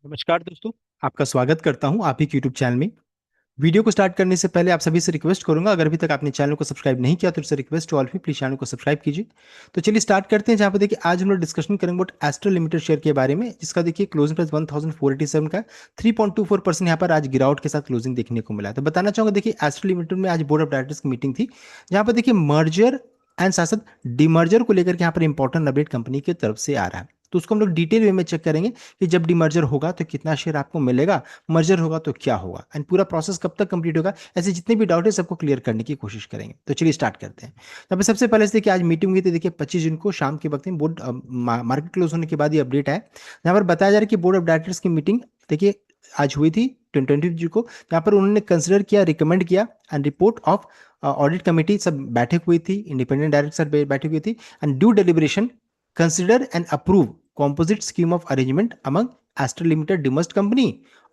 नमस्कार दोस्तों। आपका स्वागत करता हूं आप ही के यूट्यूब चैनल में। वीडियो को स्टार्ट करने से पहले आप सभी से रिक्वेस्ट करूंगा, अगर अभी तक आपने चैनल को सब्सक्राइब नहीं किया तो रिक्वेस्ट टू ऑल भी प्लीज चैनल को सब्सक्राइब कीजिए। तो चलिए स्टार्ट करते हैं। जहां पर देखिए आज हम लोग डिस्कशन करेंगे अबाउट एस्ट्रल लिमिटेड शेयर के बारे में, जिसका देखिए क्लोजिंग प्राइस 1487 का 3.24% यहाँ पर आज गिरावट के साथ क्लोजिंग देखने को मिला। तो बताना चाहूंगा, देखिए एस्ट्रल लिमिटेड में आज बोर्ड ऑफ डायरेक्टर्स की मीटिंग थी, जहां पर देखिए मर्जर एंड साथ साथ डीमर्जर को लेकर के यहाँ पर इंपॉर्टेंट अपडेट कंपनी की तरफ से आ रहा है। तो उसको हम लोग डिटेल वे में चेक करेंगे कि जब डीमर्जर होगा तो कितना शेयर आपको मिलेगा, मर्जर होगा तो क्या होगा, एंड पूरा प्रोसेस कब तक कंप्लीट होगा। ऐसे जितने भी डाउट है सबको क्लियर करने की कोशिश करेंगे। तो चलिए स्टार्ट करते हैं। यहाँ पे सबसे पहले से देखिए आज मीटिंग हुई थी, देखिए 25 जून को शाम के वक्त में बोर्ड मार्केट क्लोज होने के बाद ये अपडेट है। यहाँ पर बताया जा रहा है कि बोर्ड ऑफ डायरेक्टर्स की मीटिंग देखिए आज हुई थी 20 को। यहाँ पर उन्होंने कंसिडर किया, रिकमेंड किया and report of audit committee सब बैठक हुई थी, इंडिपेंडेंट डायरेक्टर बैठक हुई थी, and due deliberation consider and approve composite scheme of arrangement among Astral limited demerged company,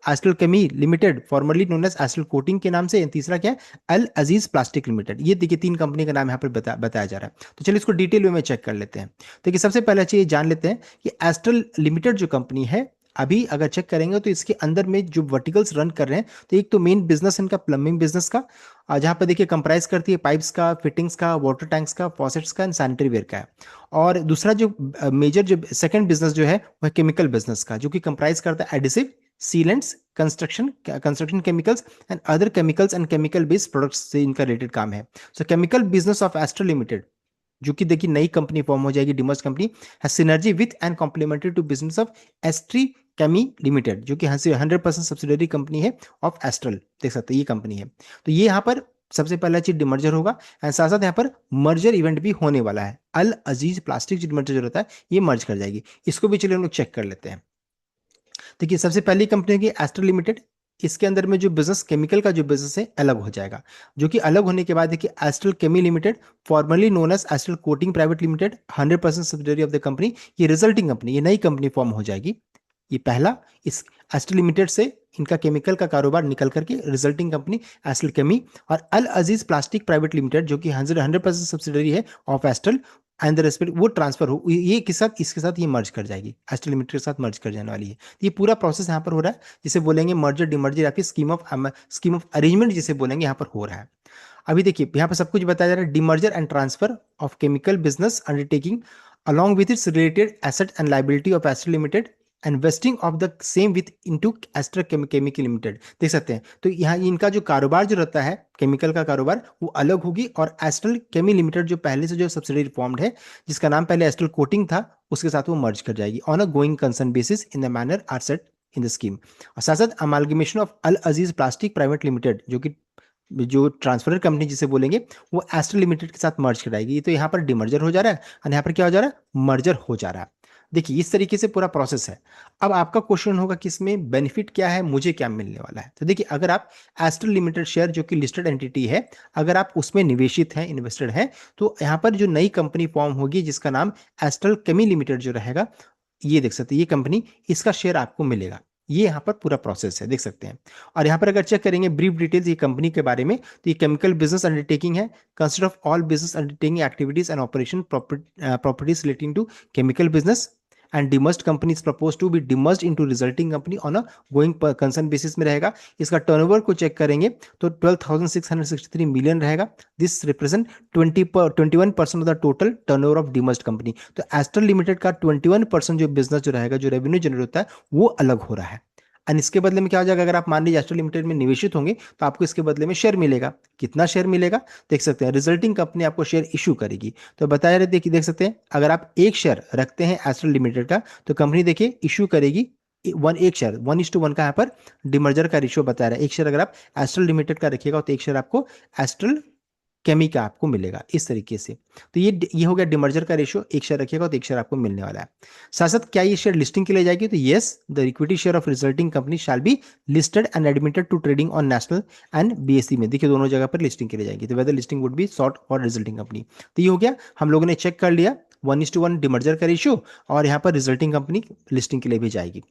Astral Chemi limited formerly known as Astral coating के नाम से, तीसरा क्या है अल अजीज प्लास्टिक लिमिटेड। ये देखिए तीन कंपनी का नाम यहाँ पर बताया जा रहा है। तो चलिए इसको डिटेल वे में चेक कर लेते हैं। देखिए सबसे पहले चीज जान लेते हैं कि एस्ट्रल लिमिटेड जो कंपनी है, अभी अगर चेक करेंगे तो इसके अंदर में जो वर्टिकल्स रन कर रहे हैं, तो एक तो मेन बिजनेस इनका प्लम्बिंग बिजनेस का, जहाँ पर देखिए कंप्राइज करती है पाइप्स का, फिटिंग्स का, वाटर टैंक्स का, फॉसेट्स का एंड सैनिटरी वेयर का है। और दूसरा जो मेजर जो सेकंड बिजनेस जो है वह केमिकल बिजनेस का, जो कि कंप्राइज करता है adhesive, sealants, construction chemicals and other chemicals and chemical based products से इनका रिलेटेड काम है। So chemical business of Astral limited, जो कि देखिए नई कंपनी फॉर्म हो जाएगी डिमर्ज कंपनी, है synergy with and complementary to business of Astral Chemi limited, जो कि 100% सब्सिडरी कंपनी है ऑफ एस्ट्रल। देख सकते हैं ये कंपनी है। तो ये यहाँ पर सबसे पहला चीज डिमर्जर होगा, एंड साथ साथ यहाँ पर मर्जर इवेंट भी होने वाला है। अल अजीज प्लास्टिक जो डिमर्जर होता है ये मर्ज कर जाएगी। इसको भी चलिए हम लोग चेक कर लेते हैं। देखिए सबसे पहली कंपनी होगी एस्ट्रल लिमिटेड। इसके अंदर में जो बिजनेस केमिकल का जो बिजनेस है अलग हो जाएगा, जो कि अलग होने के बाद देखिए Astral Chemi limited formerly known as Astral coating private limited 100% subsidiary of the company, ये रिजल्टिंग कंपनी, ये नई कंपनी फॉर्म हो जाएगी। ये पहला, इस एस्ट्रल लिमिटेड से इनका केमिकल का कारोबार निकल करके रिजल्टिंग कंपनी एस्ट्रल केमी, और अल अजीज प्लास्टिक प्राइवेट लिमिटेड जो कि 100% सब्सिडरी है ऑफ एस्ट्रल एंड द रेस्पेक्ट, वो ट्रांसफर हो ये के साथ, इसके साथ ये मर्ज कर जाएगी, एस्ट्रल लिमिटेड के साथ मर्ज कर जाने वाली है। तो ये पूरा प्रोसेस यहाँ पर हो रहा है, जिसे बोलेंगे मर्जर डिमर्जर या फिर स्कीम ऑफ अरेंजमेंट जिसे बोलेंगे, यहाँ पर हो रहा है। अभी देखिए यहाँ पर सब कुछ बताया जा रहा है, demerger and transfer of chemical business undertaking along with its related asset and liability of Astral Limited and vesting of the same with into Astra Chemical Limited। देख सकते हैं तो यहाँ इनका जो कारोबार जो रहता है केमिकल का कारोबार वो अलग होगी, और एस्ट्रल केमी लिमिटेड जो पहले से जो सब्सिडरी फॉर्म्ड है, जिसका नाम पहले एस्ट्रल कोटिंग था, उसके साथ वो मर्ज कर जाएगी on a going concern basis in the manner are set in the scheme. और साथ साथ amalgamation of Al Aziz plastic private limited, जो कि जो ट्रांसफर कंपनी जिसे बोलेंगे, वो एस्ट्रल लिमिटेड के साथ मर्ज कराएगी। तो यहाँ पर डिमर्जर हो जा रहा है और यहाँ पर क्या हो जा रहा है, मर्जर हो जा रहा है। देखिए इस तरीके से पूरा प्रोसेस है। अब आपका क्वेश्चन होगा कि इसमें बेनिफिट क्या है, मुझे क्या मिलने वाला है। तो देखिए अगर आप एस्ट्रल लिमिटेड शेयर जो कि लिस्टेड एंटिटी है, अगर आप उसमें निवेशित हैं, इन्वेस्टेड हैं, तो यहाँ पर जो नई कंपनी फॉर्म होगी जिसका नाम एस्ट्रल केमी लिमिटेड जो रहेगा, ये देख सकते हैं ये कंपनी, इसका शेयर आपको मिलेगा। ये यहाँ पर पूरा प्रोसेस है, देख सकते हैं। और यहाँ पर अगर चेक करेंगे ब्रीफ डिटेल्स ये कंपनी के बारे में, तो ये केमिकल बिजनेस अंडरटेकिंग है, consist of all business undertaking activities and operation properties relating to chemical business, and demerged company is propose to be demerged into resulting company on a going concern basis में रहेगा। इसका turnover को check करेंगे तो 12,663 million रहेगा। This represent 21% of the total turnover of demerged company. तो astral limited का 21% जो बिजनेस जो रहेगा, जो रेवेन्यू जनरेट होता है, वो अलग हो रहा है। एंड इसके बदले में क्या हो जाएगा, अगर आप मान लीजिए एस्ट्रल लिमिटेड में निवेशित होंगे तो आपको इसके बदले में शेयर मिलेगा। कितना शेयर मिलेगा देख सकते हैं, रिजल्टिंग कंपनी आपको शेयर इशू करेगी। तो बताया रहे देखिए, देख सकते हैं अगर आप एक शेयर रखते हैं एस्ट्रल लिमिटेड का, तो कंपनी देखिए इशू करेगी एक शेयर, 1:1 का यहाँ पर डिमर्जर का रेशियो बता रहा है। एक शेयर अगर आप एस्ट्रल लिमिटेड का रखिएगा तो एक शेयर आपको एस्ट्रल केमी का आपको मिलेगा, इस तरीके से। तो ये हो गया डिमर्जर का रेशियो, एक शेयर रखिएगा तो एक शेयर आपको मिलने वाला है। साथ साथ क्या ये शेयर लिस्टिंग के लिए जाएगी, तो yes, the equity share of resulting company shall be listed and admitted to trading on national and BSE में। देखिए दोनों जगह पर लिस्टिंग के लिए जाएगी, तो whether listing would be sought और रिजल्टिंग कंपनी। तो ये हो गया, हम लोगों ने चेक कर लिया 1:1 डिमर्जर का रेशियो, और यहाँ पर रिजल्टिंग कंपनी लिस्टिंग के लिए भी जाएगी।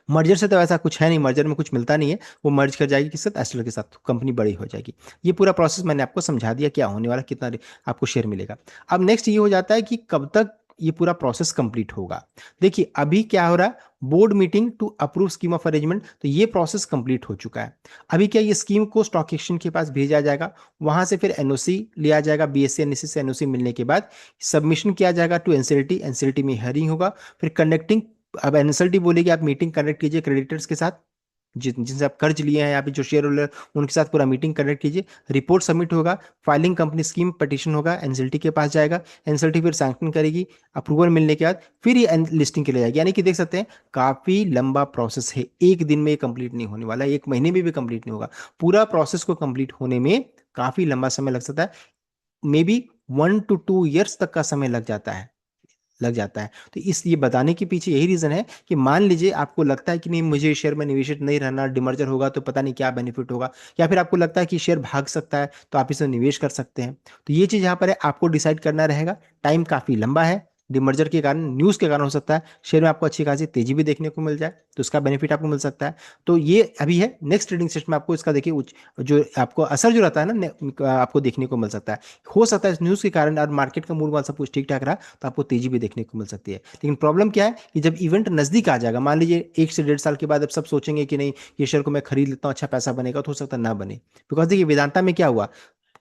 मर्जर से तो ऐसा कुछ है नहीं, मर्जर में कुछ मिलता नहीं है, वो मर्ज कर जाएगी किस साथ, एस्ट्रल के साथ, तो कंपनी बड़ी हो जाएगी। ये पूरा प्रोसेस मैंने आपको समझा दिया क्या होने वाला, कितना आपको शेयर मिलेगा। अब नेक्स्ट ये हो जाता है कि कब तक ये पूरा प्रोसेस कंप्लीट होगा। देखिए अभी क्या हो रहा है, board meeting to approve scheme of arrangement, तो ये प्रोसेस कंप्लीट हो चुका है। अभी क्या, ये स्कीम को स्टॉक एक्सचेंज के पास भेजा जाएगा, वहां से फिर एनओसी लिया जाएगा, बीएससी एनएससी से एनओसी मिलने के बाद सबमिशन किया जाएगा टू एनसीएलटी, एनसीएलटी में हियरिंग होगा, फिर कंडक्टिंग, अब एनएसएलटी बोलेगी आप मीटिंग कंडक्ट कीजिए क्रेडिटर्स के साथ, जिनसे आप कर्ज लिए हैं यहाँ पे जो शेयर होल्डर, उनके साथ पूरा मीटिंग कंडक्ट कीजिए, रिपोर्ट सबमिट होगा, फाइलिंग कंपनी स्कीम पटिशन होगा, एनसीएलटी के पास जाएगा, एनसीएलटी फिर सैंक्शन करेगी, अप्रूवल मिलने के बाद फिर ये लिस्टिंग के लिए जाएगी। यानी कि देख सकते हैं काफी लंबा प्रोसेस है, एक दिन में ये कंप्लीट नहीं होने वाला, एक महीने में भी कंप्लीट नहीं होगा, पूरा प्रोसेस को कंप्लीट होने में काफी लंबा समय लग सकता है, मे बी 1 to 2 years तक का समय लग जाता है। तो इस ये बताने के पीछे यही रीजन है कि मान लीजिए आपको लगता है कि नहीं मुझे शेयर में निवेशित नहीं रहना, डिमर्जर होगा तो पता नहीं क्या बेनिफिट होगा, या फिर आपको लगता है कि शेयर भाग सकता है तो आप इसमें निवेश कर सकते हैं। तो ये चीज़ यहाँ पर है, आपको डिसाइड करना रहेगा। टाइम काफ़ी लंबा है, डिमर्जर के कारण, न्यूज़ के कारण हो सकता है शेयर में आपको अच्छी खासी तेजी भी देखने को मिल जाए, तो उसका बेनिफिट आपको मिल सकता है। तो ये अभी है, नेक्स्ट ट्रेडिंग सेशन में आपको इसका देखिए जो आपको असर जो रहता है ना आपको देखने को मिल सकता है। हो सकता है इस न्यूज़ के कारण और मार्केट का मूड वाल सब कुछ ठीक ठाक रहा तो आपको तेजी भी देखने को मिल सकती है। लेकिन प्रॉब्लम क्या है कि जब इवेंट नजदीक आ जाएगा, मान लीजिए 1 से 1.5 साल के बाद अब सब सोचेंगे कि नहीं ये शेयर को मैं खरीद लेता हूँ, अच्छा पैसा बनेगा, तो हो सकता है ना बने। बिकॉज देखिए वेदांता में क्या हुआ,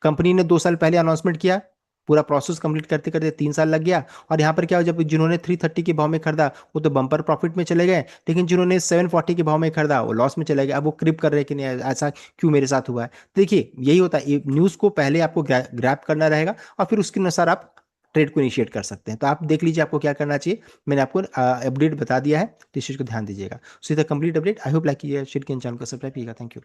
कंपनी ने 2 साल पहले अनाउंसमेंट किया, पूरा प्रोसेस कंप्लीट करते करते 3 साल लग गया, और यहाँ पर क्या हुआ, जब जिन्होंने 330 के भाव में खरीदा वो तो बम्पर प्रॉफिट में चले गए, लेकिन जिन्होंने 740 के भाव में खरीदा वो लॉस में चले गए। अब वो क्रिप कर रहे हैं कि नहीं ऐसा क्यों मेरे साथ हुआ है। देखिए यही होता है, ये न्यूज़ को पहले आपको ग्रैब करना रहेगा और फिर उसके अनुसार आप ट्रेड को इनिशिएट कर सकते हैं। तो आप देख लीजिए आपको क्या करना चाहिए, मैंने आपको अपडेट बता दिया है, तो इस चीज़ को ध्यान दीजिएगा। So is the complete update, I hope like share के चैनल को सब्सक्राइब कीजिएगा। Thank you.